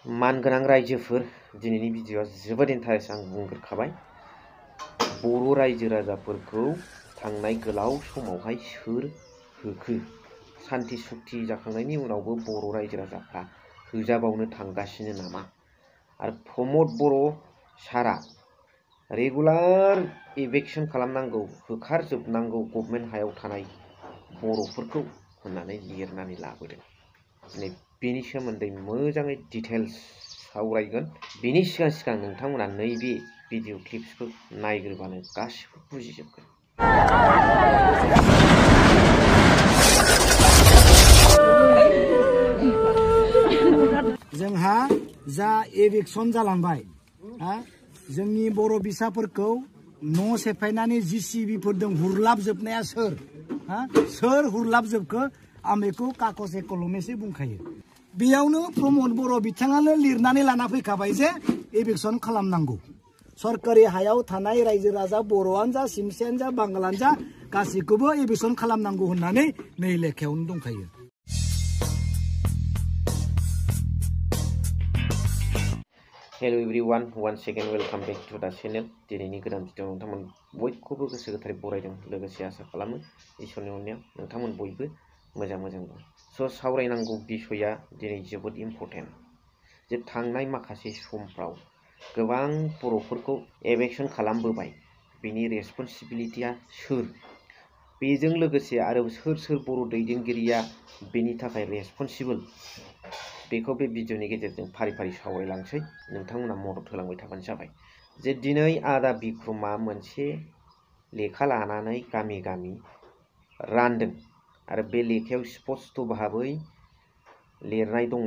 मानगोनां रायजोफोर दिनैनि भिडिअआ जोबोद इन्टारेस्ट आं बुंग्रोखाबाय। बर' रायजो राजाफोरखौ थांनाय गोलाव समावहाय सोर होखो? सान्ति सुक्ति जाखांनायनि उनावबो बर' रायजो राजाफ्रा होजाबावनो थांगासिनो नामा? आरो प्रमद बर' सारा रेगुलार इभेक्सन खालामनांगौ, होखारजोबनांगौ गभर्नमेन्ट हायाव थानाय बर'फोरखौ होननानै लिरनानै लाबोदों। दिनै बेनि सोमोन्दै मोजाङै डिटेल्स सावरायगोन। बेनि सिगां नोंथांमोना नैबे भिडिअ क्लिप्सखौ नायग्रोबानो गासिबो बुजिजोबगोन। जोंहा जा एभिक्सन जालांबाय, जोंनि बर' बिसाफोरखौ न' सेफायनानै जिसिबिफोरजों हुरलाबजोबनाया सोर हुरलाबजोबखो? आं बेखौ काकसे कलमेसो बुंखायो। बेयावनो प्रमद बर' बिथाङानो लिरनानै लाना फैखाबाय जे एभिक्सन खालामनांगौ। सरकारि हायाव थानाय रायजो राजा बर'आनो जा, सिमसियानो जा, बांगालानो जा गासैखौबो एभिक्सन खालामनांगौ होननानै नै लेखायावनो दंखायो। Hello everyone, once again welcome back to the channel. दिनैनि गोदान भिडिअ नोंथांमोन बयखौबो गोसो गोथारै बरायदों, लोगोसे आसा खालामो इसोरनि अननायाव नोंथांमोन बयबो मोजां दं। स' सावरायनांगौ बिसया दिनै जोबोद इम्परटेन्ट। जे थांनाय माखासे समफ्राव गोबां बर'फोरखौ एभेक्सन खालामबोबाय, बिनि रेसपन्सिबिलिटिया सोर? बेजों लोगोसे आरो सोर बर' दैदेनगिरिया बेनि थाखाय रेसपन्सिबल? बेखौ बे भिडिअनि गेजेरजों फारि फारि सावरायलांसै। नोंथांमोना मदद होलांबाय थाबानो जाबाय। जे दिनै आदा बिक्रमआ मोनसे लेखा लानानै गामि गामि रानदों आरो बे लेखायाव स्पष्ट भाबै लिरनाय दङ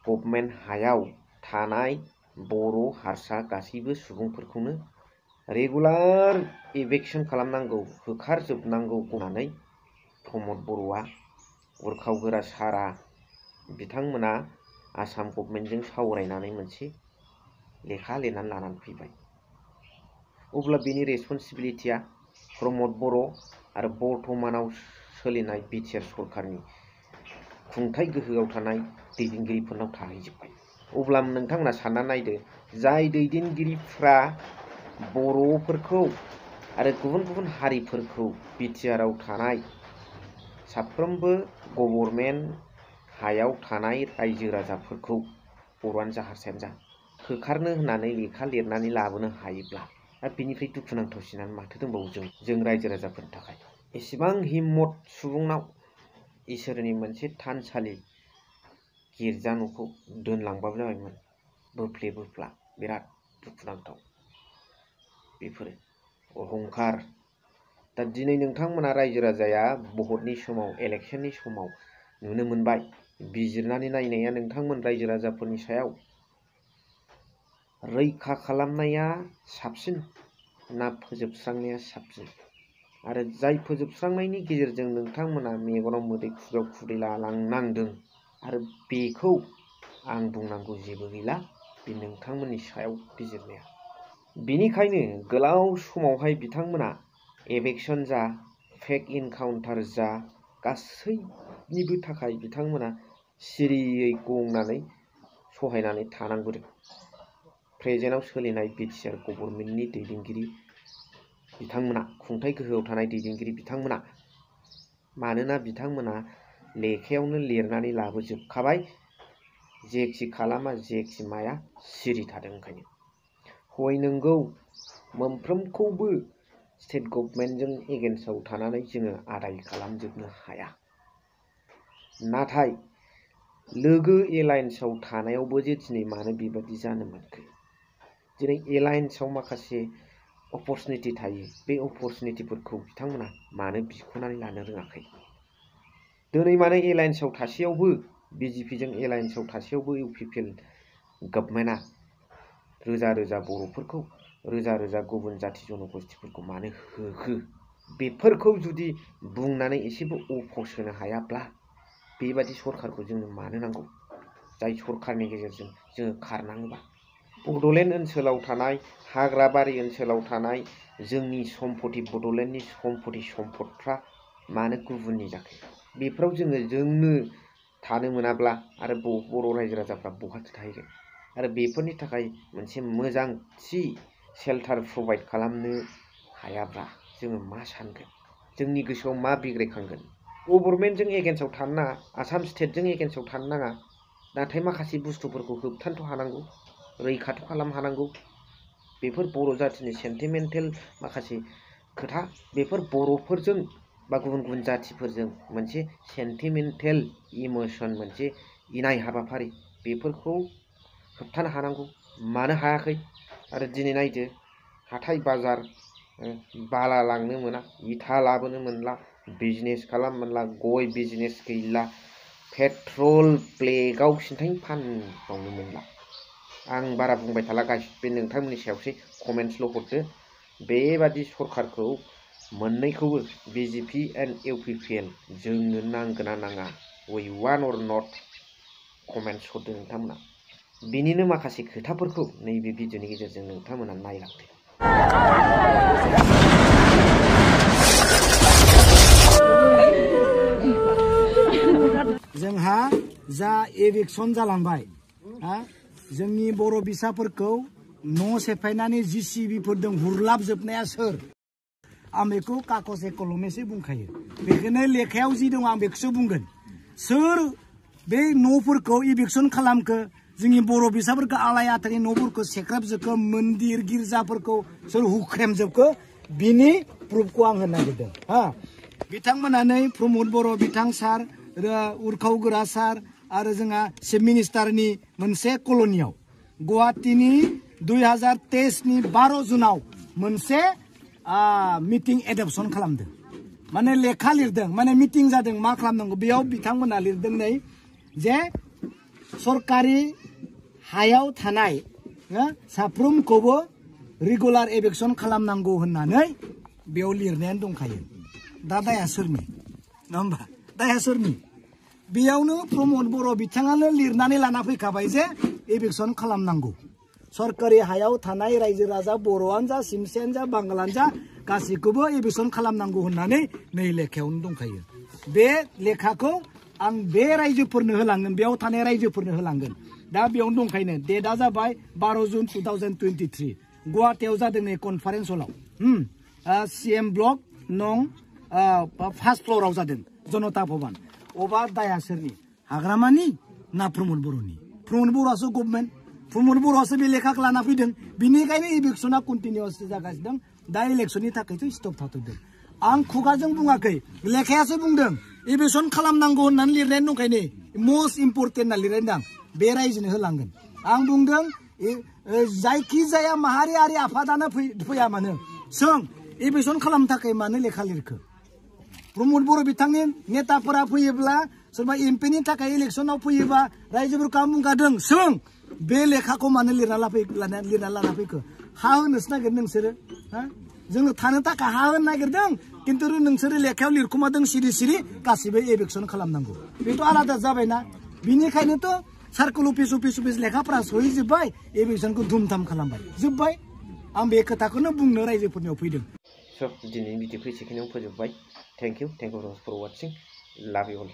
गभर्नमेन्ट हायाव थानाय बर' हारसा गासैबो सुबुंफोरखौनो रेगुलार इभेक्सन खालामनांगौ, होखारजोबनांगौ होननानै प्रमद बर'आ उरखाव गोरा सारा बिथांमोना आसाम गभर्नमेन्टजों सावरायनानै मोनसे लेखा लिरनानै लानानै फैबाय। अब्ला बेनि रेसपन्सिबिलिटिया प्रमद बर' आरो बर्तमानाव सोलिनाय बिटिआर सरकारनि खुंथाय गोहोआव थानाय दैदेनगिरिफोरनाव थाहैजोब्बाय। अब्ला नोंथांमोना सानना नायदो, जाय दैदेनगिरिफ्रा बर'फोरखौ आरो गुबुन गुबुन हारिफोरखौ बिटिआरआव थानाय साफ्रोमबो गभर्नमेन्ट हायाव थानाय रायजो राजाफोरखौ बर'आनो जा हारसायानो जा होखारनो होननानै लेखा लिरनानै लाबोनो हायोब्ला, दा बिनिफ्राय दुखुनांथावसिनानो माथो दंबावो जों रायजो राजाफोरनि थाखाय। एसेबां हिम्मत सुबुंनाव इसोरनि मोनसे थानसालि गिर्जा न'खौ दोनलांबाबो जाबायमोन बोफ्ले बिराद दुखुनांथाव बेफोरो अहंखार। दा दिनै नोंथांमोना रायजो राजाया भटनि समाव, इलेक्शननि समाव नुनो मोनबाय। बिजिरनानै नायनाया नोंथांमोन रायजो राजाफोरनि सायाव रैखा खालामनाया साबसिन ना फोजोबस्रांनाया साबसिन? आरो जाय फोजोबस्रांनायनि गेजेरजों नोंथांमोना मेगनाव मोदै खुगायाव खुदै लालांनांदों, आरो बेखौ आं बुंनांगौ जेबो गैला, बे नोंथांमोननि सायाव बिजिरनाया। बेनिखायनो गोलाव समावहाय बिथांमोना एभेक्सन जा, फेक इनकाउन्टार जा, गासैनिबो थाखाय बिथांमोना सिरियै गंनानै सहायनानै थानांबोदों। प्रेजेन्टआव सोलिनाय बिटिआर गभर्नमेन्टनि दैदेनगिरि बिथांमोना, खुंथाय गोहोआव थानाय दैदेनगिरि बिथांमोना, मानोना बिथांमोना लेखायावनो लिरनानै लाबोजोबखाबाय, जेखि खालामा जेखि माया सिरि थादों। ओंखायनो हय नंगौ, मोनफ्रोमखौबो स्टेट गभर्नमेन्टजों एगेन्स्टआव थानानै जोङो आदाय खालामजोबनो हाया। नाथाय लोगो एलायन्सआव थानायावबो जे दिनै मानो बेबादि जानो मोनखो? दिनै एलायन्सआव माखासे अपरचुनिटि थायो, बे अपरचुनिटिफोरखौ बिथांमोना मानो बिख'नानै लानो रोङाखै? दिनै मानो एलायन्सआव थासेयावबो, बिजेपिजों एलायन्सआव थासेयावबो इउपिपिएल गभर्नमेन्टआ रोजा रोजा बर'फोरखौ, रोजा रोजा गुबुन जाथि जन'गोष्ठीफोरखौ मानो होखो? बेफोरखौ जुदि बुंनानै एसेबो अफस होनो हायाब्ला, बेबादि सरकारखौ जोंनो मानो नांगौ? जाय सरकारनि गेजेरजों जोङो खारनाङोबा बड'लेण्ड ओनसोलाव थानाय, हाग्राबारि ओनसोलाव थानाय जोंनि सम्पति, बड'लेण्डनि सम्पतिफ्रा मानो गुबुननि जाखो? बेफोराव जोंनो थानो मोनाब्ला आरो बर' रायजो राजाफ्रा बहाथो थाहैगोन आरो बेफोरनि थाखाय मोनसे मोजां थि शेल्टार प्रभाइड खालामनो हायाब्ला जोङो मा सानगोन जोंनि गोसोआव मा बिग्रायखांगोन गभर्नमेन्टजों एगेन्स्टआव थानो नाङा आसाम स्टेटजों एगेन्स्टआव थानो नाङा नाथाय माखासे बुस्थुफोरखौ होबथानोथ' हानांगौ रैखाथ' खालाम हानांगौ बेफोर बर' जाथिनि सेन्टिमेन्टेल माखासे खोथा बेफोर बर'फोरजों बा गुबुन गुबुन जातिफोरजों मोनसे सेन्टिमेन्टेल इमोसन मोनसे इनाय हाबाफारि बेफोरखौ होबथानो हानांगौ मानो हायाखै आरो दिनै नायदो हाथाय बाजार बाला लांनो मोना इथा लाबोनो मोनला बिजनेस खालाम मोनला गय बिजनेस गैला पेट्रल ब्लेकआव सिन्थाय फानबावनो मोनला आं बारा बुंबाय थाला गाइस बे नोंथांमोननि सायावसै कमेन्ट्सल' हरदो बेबादि सरकारखौ मोननैखौबो बिजेपि एन्ड इउपिपिएल जोंनो नांगोना नाङा वी वान अर नट कमेन्ट्स हरदो नोंथांमोना बिनिनो माखासे खोथाफोरखौ नैबे भिडिअनि गेजेरजों नोंथांमोना नायलांदो जोंहा जा एभिक्सन जालांबाय जोंनि बर' बिसाफोरखौ न' सेफायनानै जिसिबिफोरजों हुरलाबजोबनाया सोर आं बेखौ कागजे कलमेसो बुंखायो बेखौनो लेखायाव जि दं आं बेखौसो बुंगोन सोर बे न'फोरखौ एभिक्सन खालामखो जोंनि बर' बिसाफोरखौ आलाय आथानि न'फोरखौ सेख्राबजोबखो मन्दिर गिर्जाफोरखौ सोर हुख्रेमजोबखो बिनि प्रुफखौ आं होनो नागिरदों बिथांमोना नै प्रमद बर' बिथां सार उरखाव गोरा सार आरो जोंहा चिफ मिनिस्टारनि मोनसे कल'नियाव गुवाहाटीनि 2023 12 जुनाव मोनसे मिटिं एडप्शन खालामदों माने लेखा लिरदों माने मिटिं जादों मा खालामनांगौ बेयाव बिथांमोना लिरदों नै जे सरकारि हायाव थानाय साफ्रोमखौबो रेगुलार एभिक्सन खालामनांगौ होननानै बेयाव लिरनायानो दंखायो दा दाया सोरनि नङा होमबा दाया सोरनि बेयावनो प्रमद बर' बिथाङानो लिरनानै लाना फैखाबाय जे एभिक्सन खालामनांगौ सरकारि हायाव थानाय रायजो राजा बर'आनो जा सिमसेयानो जा बांगालानो जा गासैखौबो एभिक्सन खालामनांगौ होननानै नै लेखायावनो दंखायो बे लेखाखौ आं बे रायजोफोरनो होलांगोन बेयाव थानाय रायजोफोरनो होलांगोन दा बेयावनो दंखायनो डेटआ जाबाय 12 जुन 2023 गुवाहाटीयाव जादों नै कनफारेन्स हलाव CM ब्लक नं फार्स्ट फ्ल'राव जादों जनता भवन अबा दाया सोरनि हाग्रामानि ना प्रमद बर'नि प्रमद बर'आसो गभर्नमेन्ट प्रमद बर'आसो बे लेखाखौ लाना फैदों बिनिखायनो इलेक्शना कन्टिनिउअस जागासिनो दं दा इलेक्शननि थाखायथ' स्टप थाथ'दों आं खुगाजों बुङाखै लेखायासो बुंदों एभिक्सन खालामनांगौ होननानै लिरनाय दंखायनो मस्ट इम्परटेन्ट होनना लिरनाय दं बे रायजोनो होलांगोन आं बुंदों जायखिजाया माहारियारि आफादानो फैया मानो सों एभिक्सन खालामनो थाखाय मानो लेखा लिरखो प्रमद बर' बिथांनि नेताफोरा फैयोब्ला सोरबा एमपिनि थाखाय इलेक्शनाव फैयोबा रायजोफोरखौ आं बुंखादों सों बे लेखाखौ मानो लिरना लाना फैखो हा होनोसो नागिरदों नोंसोरो जोंनो थानो थाखाय हा होनो नागिरदों खिन्थु नोंसोरो लेखायाव लिरखुमादों सिरि सिरि गासिबो एभिक्सन खालामनांगौ बेथ' आलादा जाबायना बिनिखायनोथ' सार्कोल अफिस लेखाफोरा सहैजोब्बाय एभिक्सनखौ धुमधाम खालामबाय जोब्बाय आं बे खोथाखौनो बुंनो रायजोफोरनियाव फैदों दिनैनि भिडिअखौ एसेखिनियाव फोजोबबाय थेंक इउ फर वाचिं लाभ इउ अल